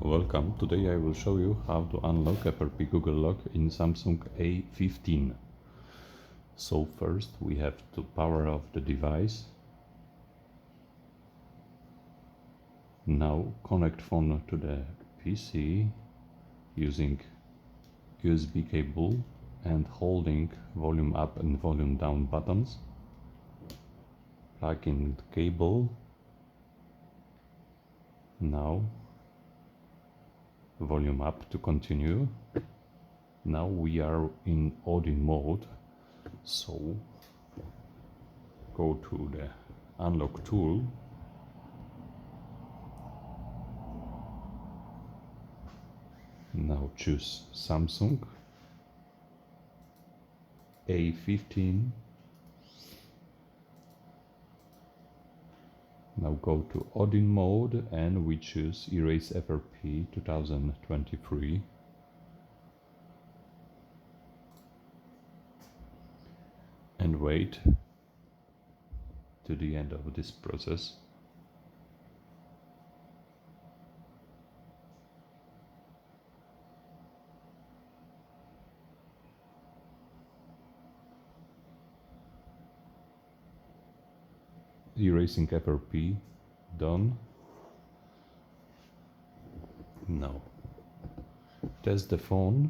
welcome. Today I will show you how to unlock FRP Google Lock in Samsung A15. So first we have to power off the device. Now connect phone to the PC using USB cable and holding volume up and volume down buttons. Plug in the cable. Now volume up to continue. Now we are in audio mode, so go to the unlock tool. Now choose Samsung A15. Now go to audio mode and we choose Erase FRP 2023. And wait to the end of this process. Erasing FRP done. Now test the phone.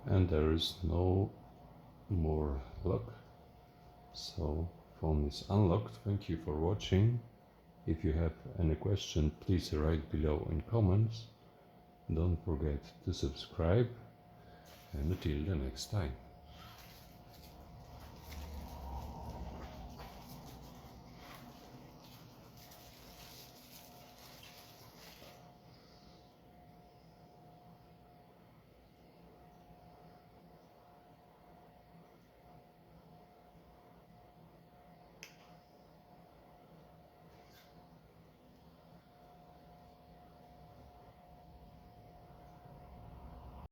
And there is no more lock, so phone is unlocked. Thank you for watching. If you have any question, please write below in comments. Don't forget to subscribe, and until the next time.